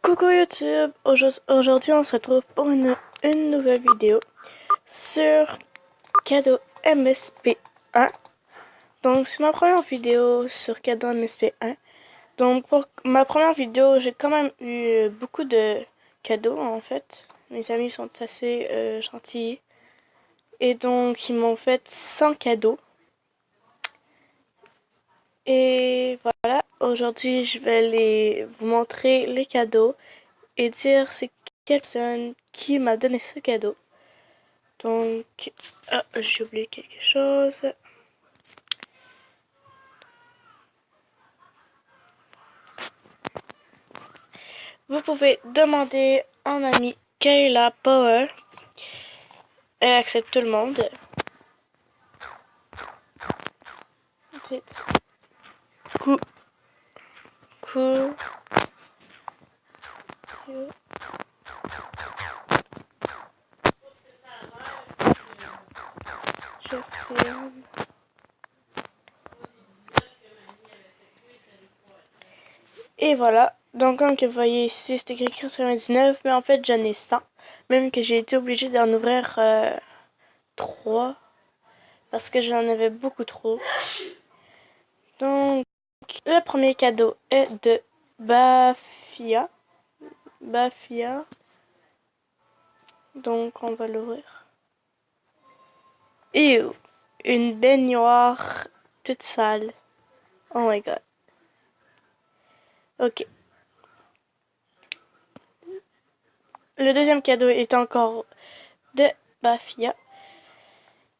Coucou YouTube, aujourd'hui on se retrouve pour une nouvelle vidéo sur cadeau MSP1. Donc c'est ma première vidéo sur cadeau MSP1. Donc pour ma première vidéo j'ai quand même eu beaucoup de cadeaux en fait. Mes amis sont assez gentils et donc ils m'ont fait 100 cadeaux. Et voilà, aujourd'hui je vais vous montrer les cadeaux et dire c'est quelle personne qui m'a donné ce cadeau. Donc, j'ai oublié quelque chose. Vous pouvez demander en ami Kayla Power. Elle accepte tout le monde. Coucou. Je filme. Et voilà. Donc, comme que vous voyez ici, c'est écrit 99, mais en fait, j'en ai 100. Même que j'ai été obligée d'en ouvrir 3 parce que j'en avais beaucoup trop. Donc, le premier cadeau est de Bafia. Donc, on va l'ouvrir. Et une baignoire toute sale. Oh my god. Ok. Le deuxième cadeau est encore de Bafia.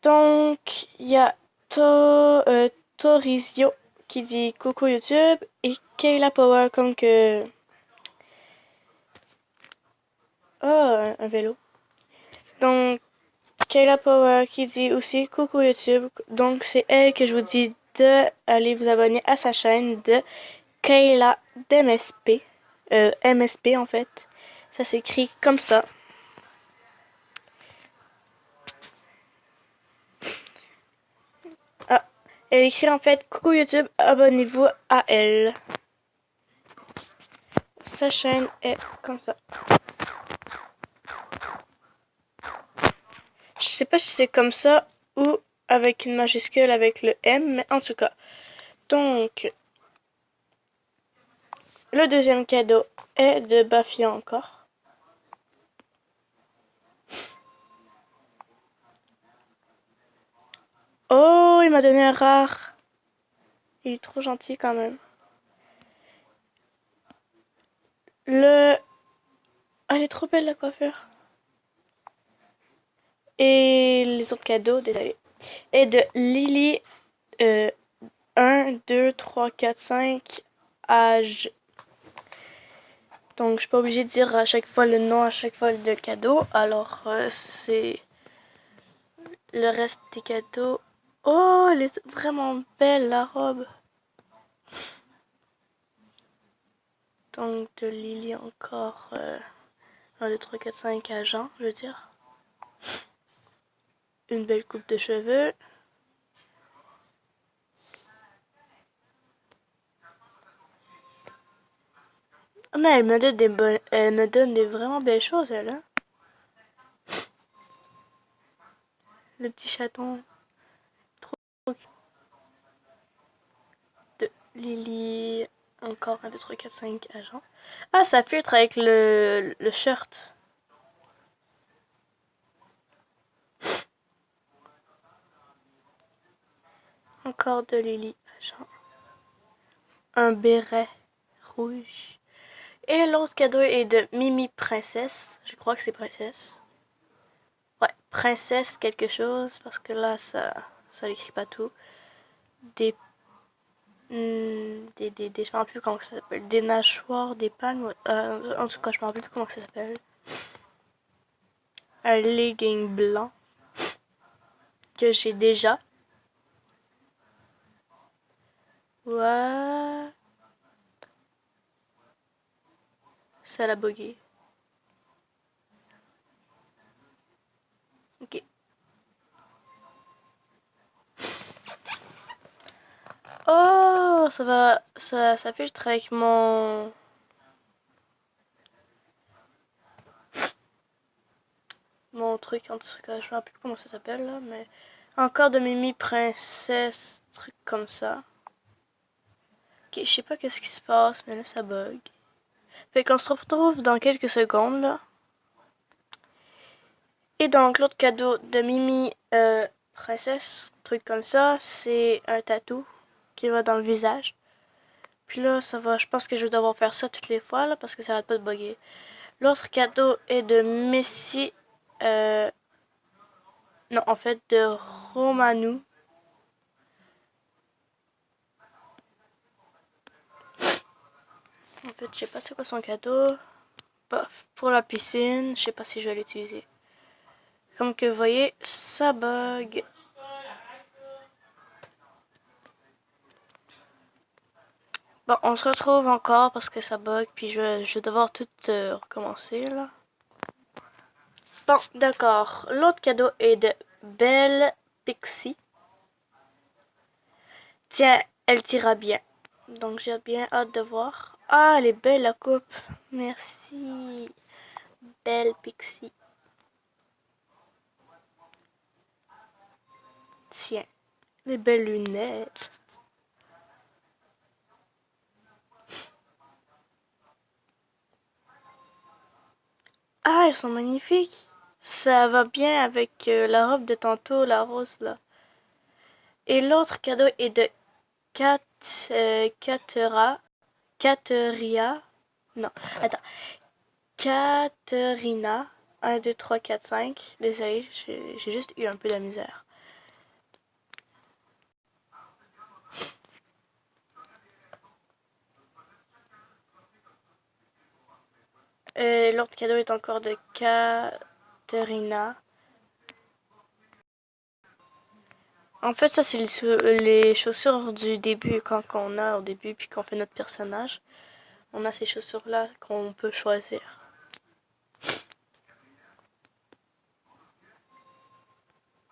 Donc, il y a Torizio qui dit coucou YouTube et Kayla Power comme que... Oh, un vélo. Donc, Kayla Power qui dit aussi coucou YouTube. Donc, c'est elle que je vous dis d'aller vous abonner à sa chaîne de Kayla d'MSP. MSP en fait. Ça s'écrit comme ça. Ah, elle écrit en fait coucou YouTube, abonnez-vous à elle. Sa chaîne est comme ça. Je sais pas si c'est comme ça ou avec une majuscule avec le M, mais en tout cas. Donc, le deuxième cadeau est de Bafia encore. Oh, il m'a donné un rare. Il est trop gentil quand même. Le... Ah, elle est trop belle la coiffure. Et les autres cadeaux, désolé. Et de Lily 1, 2, 3, 4, 5 âge. Donc, je suis pas obligée de dire à chaque fois le nom, à chaque fois le cadeau. Alors, c'est le reste des cadeaux. Oh, elle est vraiment belle la robe. Donc, de Lily encore 1, 2, 3, 4, 5 agents, je veux dire. Une belle coupe de cheveux. Mais elle me donne des vraiment belles choses, elle, hein. Le petit chaton. Trop de Lily. Encore 1, 2, 3, 4, 5 agents. Ah, ça filtre avec le shirt. Encore de Lily agent. Un béret rouge. Et l'autre cadeau est de Mimi Princesse. Je crois que c'est Princesse. Ouais, Princesse quelque chose, parce que là, ça n'écrit pas tout. Des je me rappelle plus comment ça s'appelle. Des nageoires, des palmes. En tout cas, je me rappelle plus comment ça s'appelle. Un legging blanc que j'ai déjà. Ouais. Ça l'a bugué. Ok. Oh, ça filtre avec mon truc, en tout cas, je me rappelle plus comment ça s'appelle là, mais encore de Mimi Princesse, truc comme ça. Ok, je sais pas qu'est-ce qui se passe, mais là ça bug. Fait qu'on se retrouve dans quelques secondes là. Et donc l'autre cadeau de Mimi Princesse, truc comme ça, c'est un tatou qui va dans le visage. Puis là, ça va, je pense que je vais devoir faire ça toutes les fois là parce que ça arrête pas de bugger. L'autre cadeau est de Messi, non en fait de Romanou. En fait, je sais pas c'est quoi son cadeau. Bof, pour la piscine, je sais pas si je vais l'utiliser. Comme que vous voyez, ça bug. Bon, on se retrouve encore parce que ça bug, puis je vais devoir tout recommencer là. Bon, d'accord. L'autre cadeau est de Belle Pixie. Tiens, elle tira bien. Donc j'ai bien hâte de voir. Ah, elle est belle la coupe. Merci. Belle Pixie. Tiens, les belles lunettes. Ah, elles sont magnifiques. Ça va bien avec la robe de tantôt, la rose là. Et l'autre cadeau est de Cateria. Non, attends. Caterina. 1, 2, 3, 4, 5. Désolée, j'ai juste eu un peu de misère. L'autre cadeau est encore de Caterina. En fait, ça, c'est les chaussures du début, quand on a au début, puis qu'on fait notre personnage. On a ces chaussures-là qu'on peut choisir.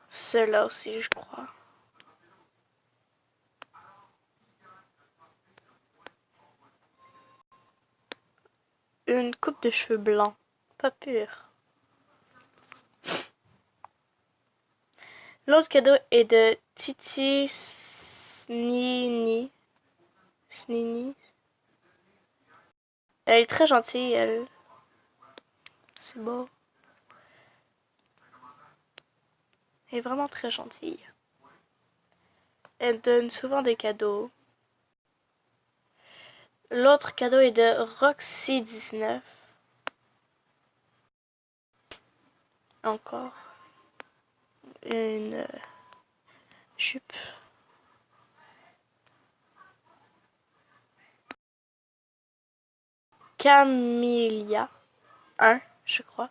Ceux-là aussi, je crois. Une coupe de cheveux blancs. Pas pire. L'autre cadeau est de Titi Snini. Snini. Elle est très gentille, elle. C'est beau. Elle est vraiment très gentille. Elle donne souvent des cadeaux. L'autre cadeau est de Roxy19. Encore. Une jupe. Camélia 1, je crois.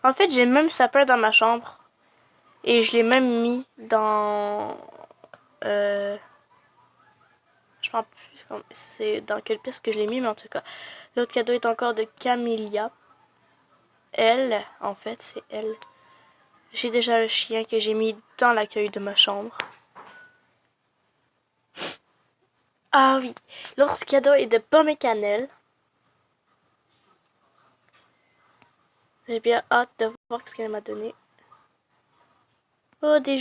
En fait, j'ai même sa peur dans ma chambre. Et je l'ai même mis dans... je me rappelle plus c'est dans quelle pièce que je l'ai mis, mais en tout cas. L'autre cadeau est encore de Camélia. Elle, en fait, c'est elle. J'ai déjà le chien que j'ai mis dans l'accueil de ma chambre. Ah oui, l'autre cadeau est de Pomme et Cannelle. J'ai bien hâte de voir ce qu'elle m'a donné. Oh, des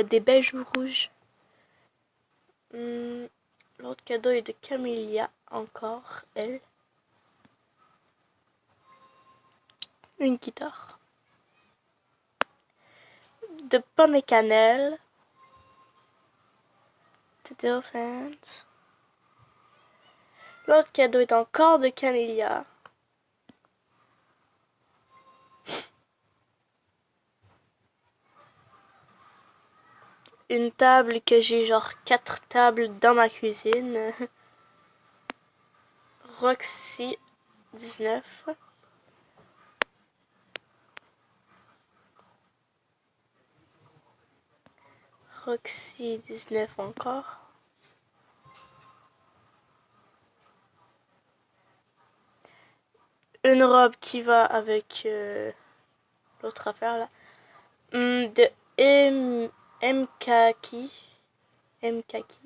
des belles joues rouges. L'autre cadeau est de Camélia, encore, elle. Une guitare. De Pomme et Cannelle. C'était offense. L'autre cadeau est encore de Camélia. Une table que j'ai genre 4 tables dans ma cuisine. Roxy 19. Roxy 19 encore. Une robe qui va avec l'autre affaire là. De Mkaki. Mkaki.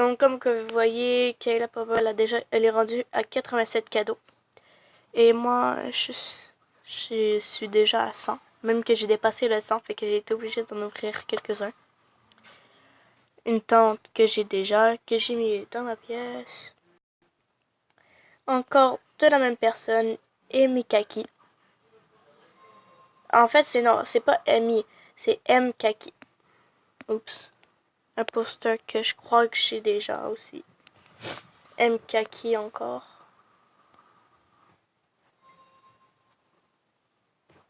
Donc comme que vous voyez, Kayla Powell elle est rendue à 87 cadeaux. Et moi, je suis déjà à 100. Même que j'ai dépassé le 100, fait que j'ai été obligée d'en ouvrir quelques-uns. Une tente que j'ai déjà, que j'ai mis dans ma pièce. Encore de la même personne, Emi Kaki. En fait, c'est pas Emi, c'est M Kaki. Oups. Un poster que je crois que j'ai déjà aussi. M Kaki encore.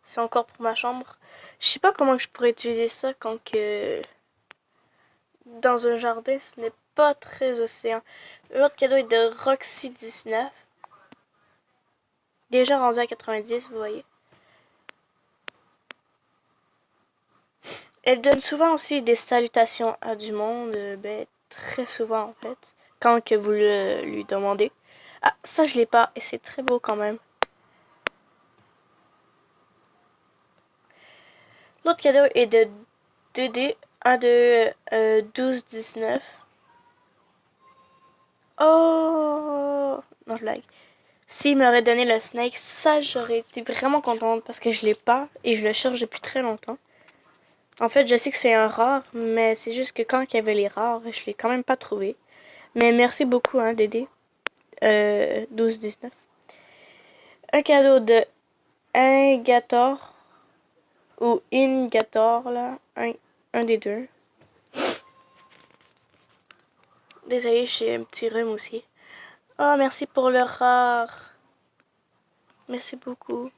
C'est encore pour ma chambre. Je sais pas comment je pourrais utiliser ça quand que dans un jardin, ce n'est pas très océan. L'autre cadeau est de Roxy 19. Déjà rendu à 90, vous voyez. Elle donne souvent aussi des salutations à du monde, ben très souvent en fait, quand que vous lui demandez. Ah, ça je l'ai pas et c'est très beau quand même. L'autre cadeau est de 2D, un de 12-19. Oh non, je blague. S'il m'aurait donné le snake, ça j'aurais été vraiment contente parce que je l'ai pas et je le cherche depuis très longtemps. En fait, je sais que c'est un rare, mais c'est juste que quand il y avait les rares, je l'ai quand même pas trouvé. Mais merci beaucoup, hein, Dédé. 12-19. Un cadeau de Ingator ou Ingator, là. Un des deux. Désolé, j'ai un petit rhume aussi. Oh, merci pour le rare. Merci beaucoup.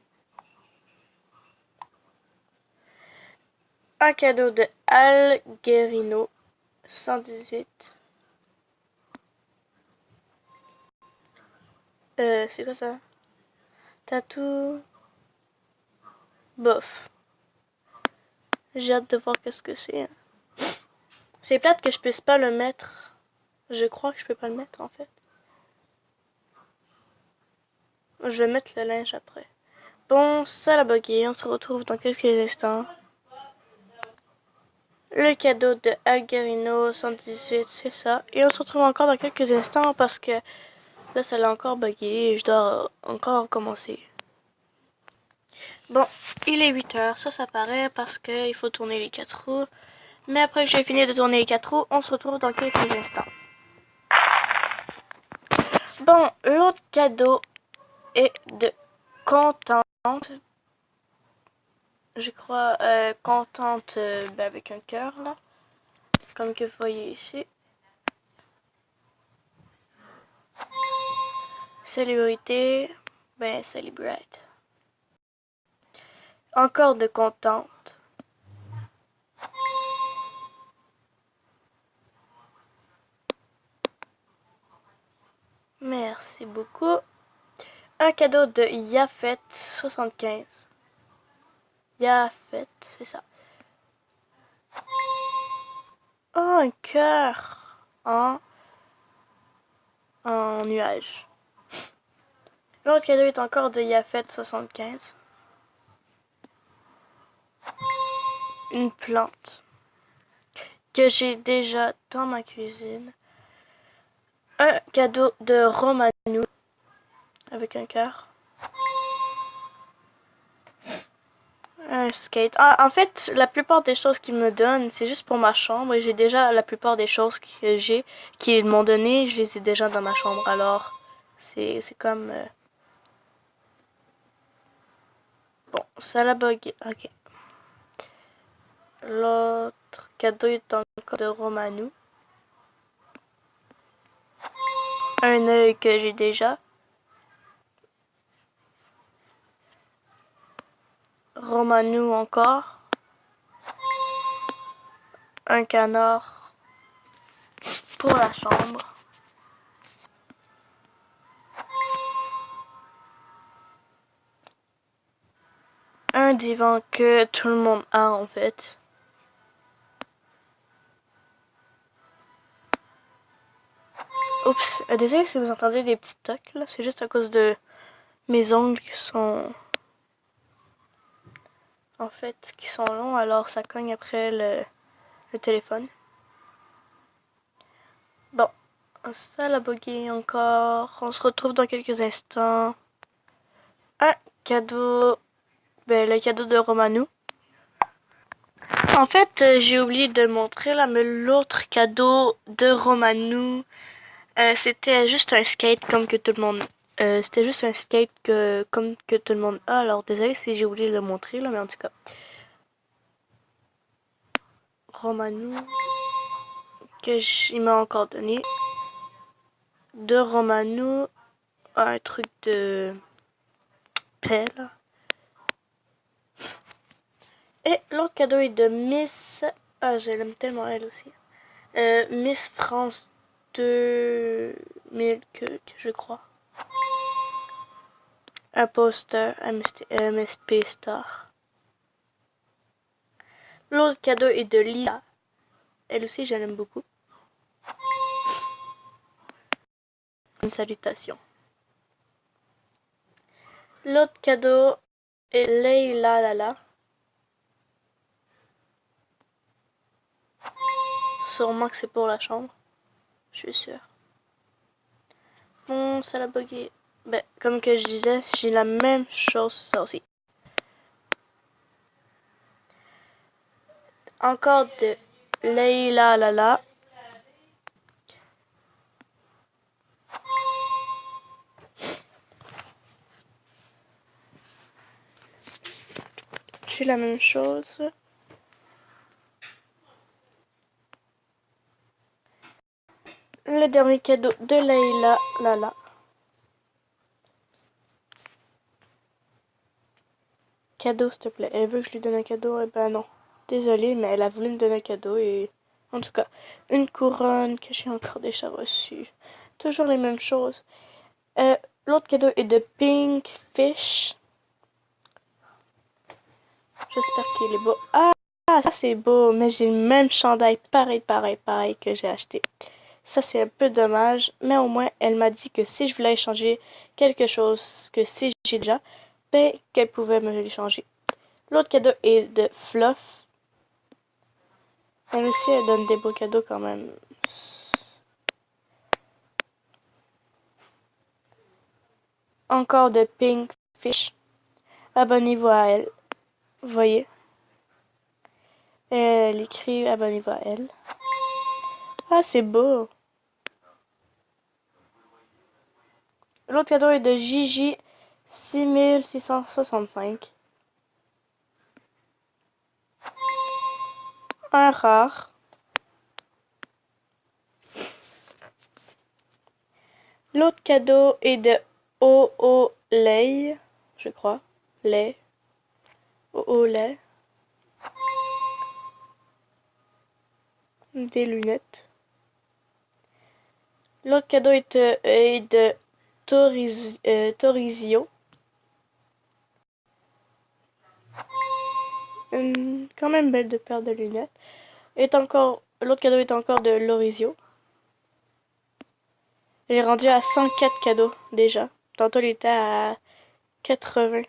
Un cadeau de Algerino 118. C'est quoi ça? Tatou. Bof. J'ai hâte de voir qu'est-ce que c'est. C'est plate que je puisse pas le mettre. Je crois que je peux pas le mettre en fait. Je vais mettre le linge après. Bon, ça la bugué. On se retrouve dans quelques instants. Le cadeau de Algerino 118, c'est ça. Et on se retrouve encore dans quelques instants parce que là, ça l'a encore bugué et je dois encore commencer. Bon, il est 8 heures. Ça paraît parce qu'il faut tourner les 4 roues. Mais après que j'ai fini de tourner les 4 roues, on se retrouve dans quelques instants. Bon, l'autre cadeau est de Contente. Je crois Contente avec un cœur là. Comme que vous voyez ici. Célébrité, Celebrate. Encore de Contente. Merci beaucoup. Un cadeau de Yafet 75. Yafet, c'est ça. Oh, un cœur en nuage. L'autre cadeau est encore de Yafet 75. Une plante que j'ai déjà dans ma cuisine. Un cadeau de Romanou avec un cœur. Un skate. Ah, en fait, la plupart des choses qu'ils me donnent, c'est juste pour ma chambre. Et j'ai déjà la plupart des choses qu'ils m'ont donné, je les ai déjà dans ma chambre. Alors, c'est comme... Bon, ça la bug. Ok. L'autre cadeau est encore de Romanou. Un œil que j'ai déjà. Romanou encore. Un canard pour la chambre. Un divan que tout le monde a en fait. Oups, désolé si vous entendez des petits tocs là, c'est juste à cause de mes ongles qui sont en fait qui sont longs, alors ça cogne après le téléphone. Bon, Ça l'a bugué encore. On se retrouve dans quelques instants. Un cadeau. Ben, le cadeau de Romanou. En fait, j'ai oublié de le montrer là, mais l'autre cadeau de Romanou, c'était juste un skate comme que tout le monde. C'était juste un skate comme que tout le monde a. Alors désolé si j'ai oublié de le montrer là, mais en tout cas. Romanou il m'a encore donné. De Romanou, un truc de pelle. Et l'autre cadeau est de Miss. Ah, je l'aime tellement elle aussi. Miss France 2000 que je crois. Un poster MSP Star. L'autre cadeau est de Lila. Elle aussi, je l'aime beaucoup. Une salutation. L'autre cadeau est Leila Lala. Sûrement que c'est pour la chambre. Je suis sûre. Bon, ça l'a bugué. Ben, comme que je disais, j'ai la même chose, ça aussi. Encore de Leila Lala. J'ai la même chose. Le dernier cadeau de Leila Lala. Cadeau, s'il te plaît. Elle veut que je lui donne un cadeau. Eh ben non. Désolée, mais elle a voulu me donner un cadeau et... En tout cas, une couronne que j'ai encore déjà reçue. Toujours les mêmes choses. L'autre cadeau est de Pink Fish. J'espère qu'il est beau. Ah, ça c'est beau, mais j'ai le même chandail pareil que j'ai acheté. Ça c'est un peu dommage, mais au moins elle m'a dit que si je voulais échanger quelque chose que si j'ai déjà, ben qu'elle pouvait me l'échanger. L'autre cadeau est de Fluff. Elle aussi elle donne des beaux cadeaux quand même. Encore de Pink Fish. Abonnez-vous à elle. Vous voyez? Elle écrit abonnez-vous à elle. Ah c'est beau. L'autre cadeau est de Gigi 6665. Un rare. L'autre cadeau est de OO Lay, je crois. Lay. OO Lay. Des lunettes. L'autre cadeau est de Torizio. Quand même belle de paire de lunettes. L'autre cadeau est encore de Lorizio. Elle est rendue à 104 cadeaux déjà. Tantôt elle était à 80.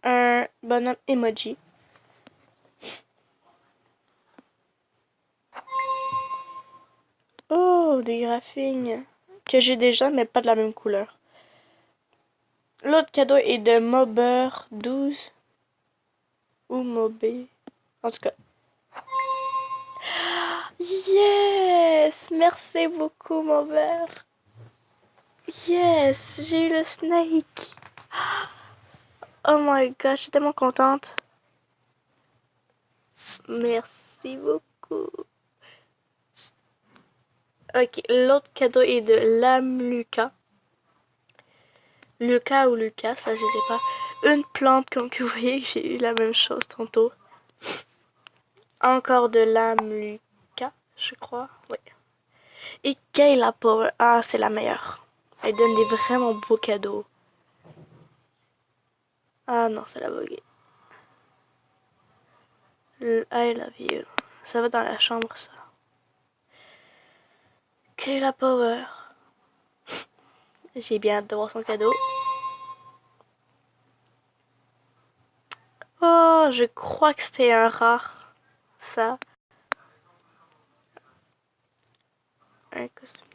Un bonhomme emoji. Oh, des graphines que j'ai déjà, mais pas de la même couleur. L'autre cadeau est de Mober 12 ou Mobé. En tout cas. Yes! Merci beaucoup, Mober. Yes! J'ai eu le snake. Oh my god, je suis tellement contente. Merci beaucoup. Ok, l'autre cadeau est de Lame Lucas. Lucas ou Lucas, ça je sais pas. Une plante, comme que vous voyez, j'ai eu la même chose tantôt. Encore de Lame Lucas, je crois. Oui. Et Kayla Power. Ah, c'est la meilleure. Elle donne des vraiment beaux cadeaux. Ah non, c'est la bugué. I love you. Ça va dans la chambre, ça. Kayla Power. J'ai bien hâte de voir son cadeau. Oh, je crois que c'était un rare. Ça. Un costume.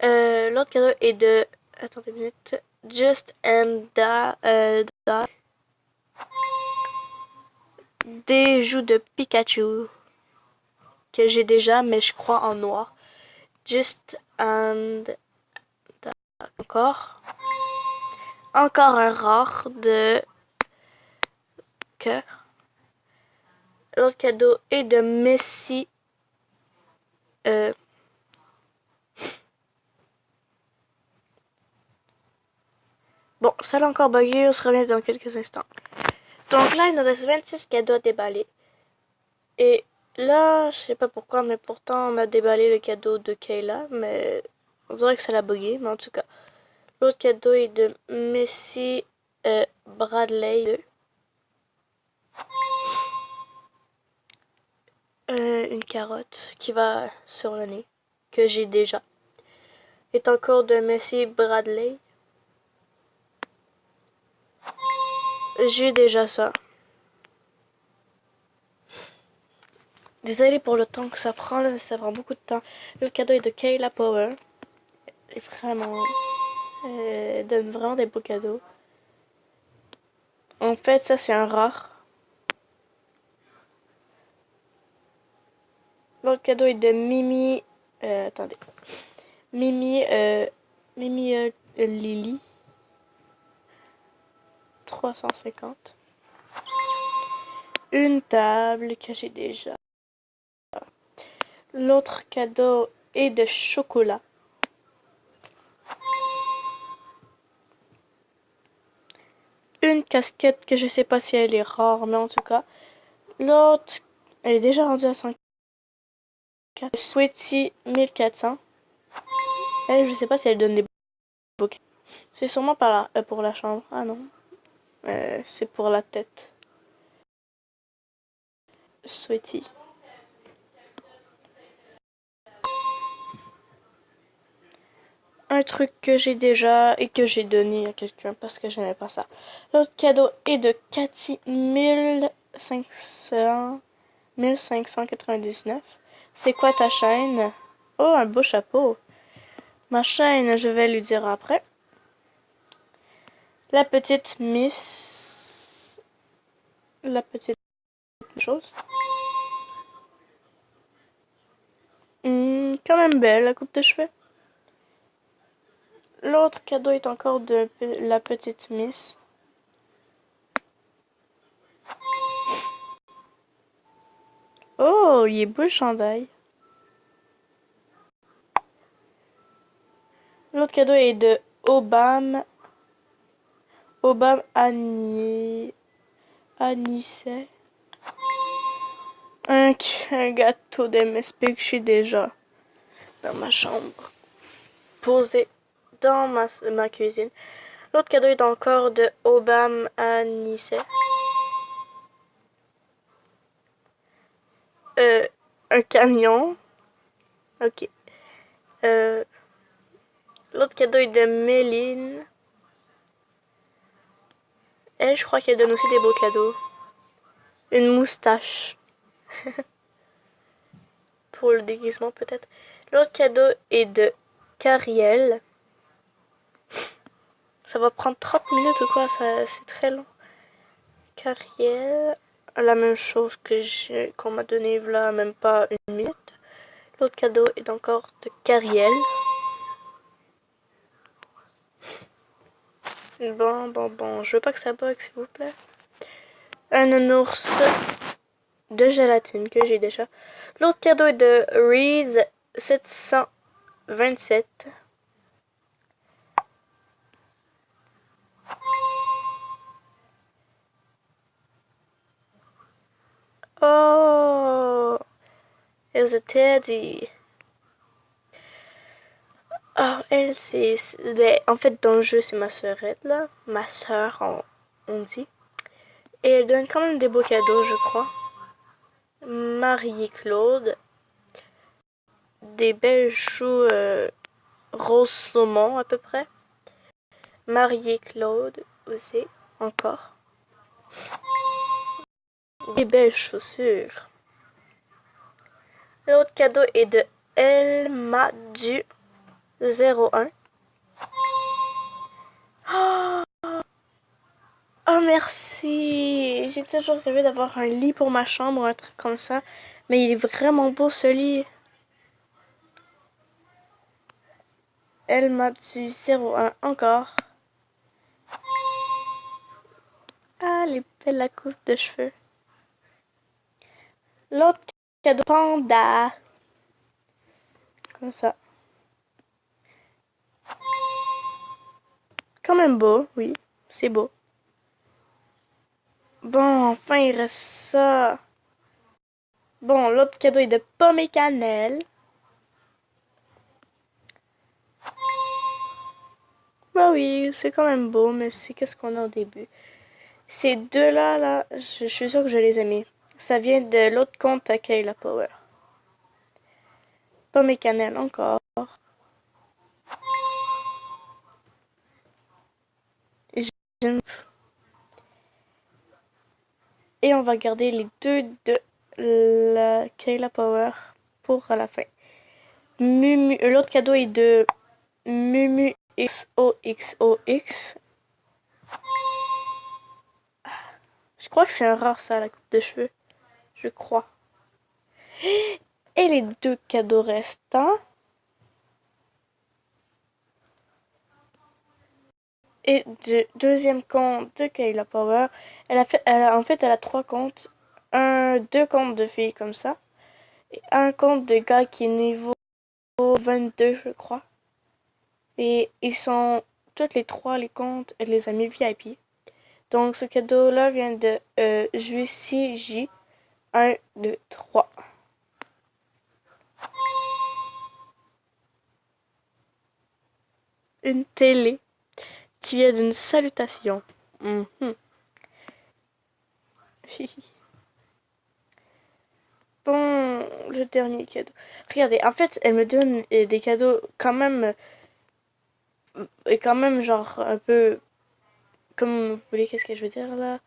L'autre cadeau est de... Attendez une minute. Just and Die. Des joues de Pikachu. Que j'ai déjà, mais je crois en noir. Just and Die. Encore. Encore un rare de cœur. L'autre cadeau est de Messi. Bon, ça l'a encore bugué, on se revient dans quelques instants. Donc là, il nous reste 26 cadeaux à déballer. Et là, je sais pas pourquoi, mais pourtant, on a déballé le cadeau de Kayla, mais on dirait que ça l'a bugué, mais en tout cas. L'autre cadeau est de Messi Bradley. Une carotte qui va sur le nez, que j'ai déjà. Est encore de Messi Bradley. J'ai déjà ça. Désolée pour le temps que ça prend, là, ça prend beaucoup de temps. Le cadeau est de Kayla Power. Et vraiment, elle donne vraiment des beaux cadeaux. En fait, ça c'est un rare. L'autre cadeau est de Mimi. Attendez. Mimi Lily. 350. Une table que j'ai déjà. L'autre cadeau est de chocolat. Une casquette que je sais pas si elle est rare, mais en tout cas. L'autre, elle est déjà rendue à 100. Sweetie 1400. Elle, je sais pas si elle donne des bouquets. C'est sûrement pas pour la chambre. Ah non. C'est pour la tête. Sweetie. Un truc que j'ai déjà et que j'ai donné à quelqu'un parce que j'aimais pas ça. L'autre cadeau est de Cathy 1599. C'est quoi ta chaîne? Oh, un beau chapeau. Ma chaîne, je vais lui dire après. La petite Miss. La petite chose. Quand même belle, la coupe de cheveux. L'autre cadeau est encore de la petite Miss. Oh, il est beau le chandail. L'autre cadeau est de Obama. Obama Anisset. Un gâteau d'MSP que j'ai déjà dans ma chambre. Posé dans ma cuisine. L'autre cadeau est encore de Obama Anisset. Un camion. Ok. L'autre cadeau est de Méline. Elle, je crois qu'elle donne aussi des beaux cadeaux. Une moustache. Pour le déguisement, peut-être. L'autre cadeau est de Cariel. Ça va prendre 30 minutes ou quoi? C'est très long. Cariel. La même chose que qu'on m'a donné là, même pas une minute. L'autre cadeau est encore de Cariel. Bon. Je veux pas que ça bug, s'il vous plaît. Un ours de gélatine que j'ai déjà. L'autre cadeau est de Reese 727. Oh, there's a teddy. Ah, elle, ben, en fait, dans le jeu, c'est ma sœurette, là. Ma sœur, on dit. Et elle donne quand même des beaux cadeaux, je crois. Marie-Claude. Des belles choux rose saumon, à peu près. Marie-Claude aussi, encore. Des belles chaussures. L'autre cadeau est de Elma Du. 01. Oh, oh merci! J'ai toujours rêvé d'avoir un lit pour ma chambre, un truc comme ça. Mais il est vraiment beau ce lit. Elle m'a du 01 encore. Ah, elle est belle la coupe de cheveux. L'autre cadeau panda. Comme ça. Quand même beau, oui. C'est beau. Bon, enfin il reste ça. Bon, l'autre cadeau est de pommes et cannelle. Bah oui, c'est quand même beau, mais c'est qu'est-ce qu'on a au début. Ces deux-là, là, je suis sûre que je les ai mis. Ça vient de l'autre compte à Kayla Power. Pommes et cannelle encore. J'aime. Et on va garder les deux de la Kayla Power pour la fin. L'autre cadeau est de Mumu XOXOX. Je crois que c'est un rare ça, la coupe de cheveux. Je crois. Et les deux cadeaux restants. Et du deuxième compte de Kayla Power. En fait, elle a trois comptes. Deux comptes de filles comme ça. Et un compte de gars qui est niveau 22, je crois. Et ils sont toutes les trois, les comptes, elle les a mis VIP. Donc ce cadeau-là vient de Juicy J. 1, 2, 3. Une télé qui vient d'une salutation. Mhm. Bon, le dernier cadeau. Regardez, en fait, elle me donne des cadeaux quand même genre un peu, comme vous voulez, qu'est-ce que je veux dire là,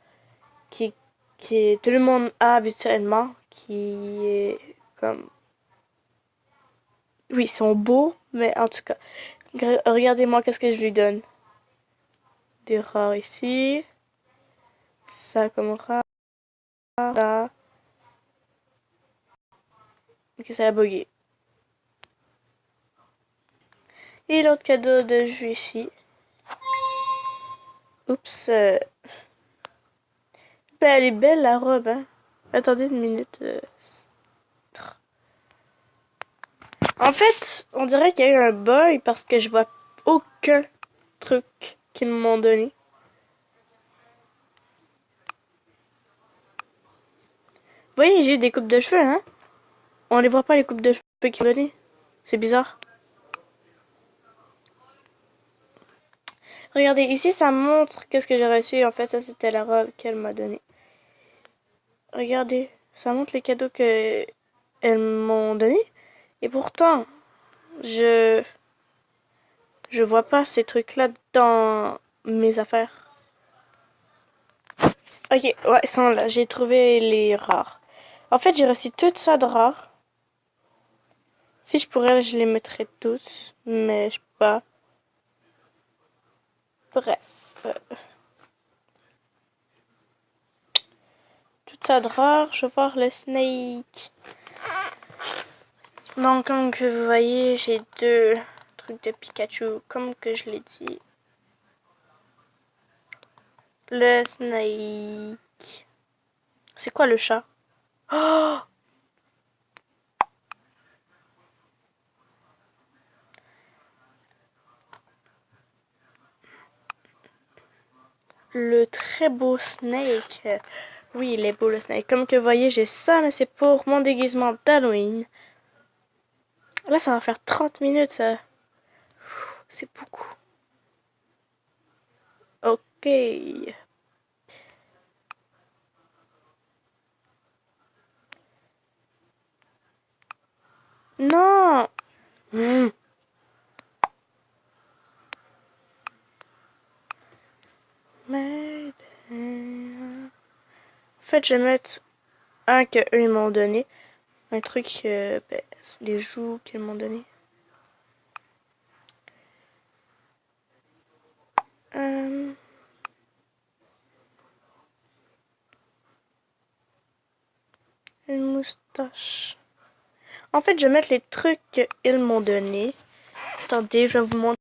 qui, qui tout le monde a habituellement, qui est comme, oui, ils sont beaux, mais en tout cas, regardez-moi qu'est-ce que je lui donne. Des rares ici, ça comme rare, ça. Ok, ça a bugué. Et l'autre cadeau de jus ici. Oups. Ben, elle est belle la robe, hein. Attendez une minute. En fait, on dirait qu'il y a eu un bug parce que je vois aucun truc qu'ils m'ont donné. Vous voyez, j'ai des coupes de cheveux, hein. On les voit pas les coupes de cheveux qu'ils m'ont donné. C'est bizarre. Regardez, ici ça montre qu'est-ce que j'ai reçu. En fait, ça c'était la robe qu'elle m'a donnée. Regardez, ça montre les cadeaux que elles m'ont donnés. Et pourtant, je je vois pas ces trucs-là dans mes affaires. Ok, ouais, ils sont là. J'ai trouvé les rares. En fait, j'ai reçu tout ça de rares. Si je pourrais, je les mettrais tous, mais je peux pas. Bref. Tout ça de rare. Je vais voir le Snake. Donc, comme que vous voyez, j'ai deux trucs de Pikachu, comme que je l'ai dit. Le Snake. C'est quoi le chat? Oh! Le très beau Snake. Oui, il est beau le Snake. Comme que vous voyez, j'ai ça, mais c'est pour mon déguisement d'Halloween. Là, ça va faire 30 minutes, ça. C'est beaucoup. Ok. Non! Hmm. En fait, je vais mettre un que eux ils m'ont donné. Un truc, ben, les joues qu'ils m'ont donné. Une moustache. En fait, je vais mettre les trucs qu'ils m'ont donné. Attendez, je vais vous montrer.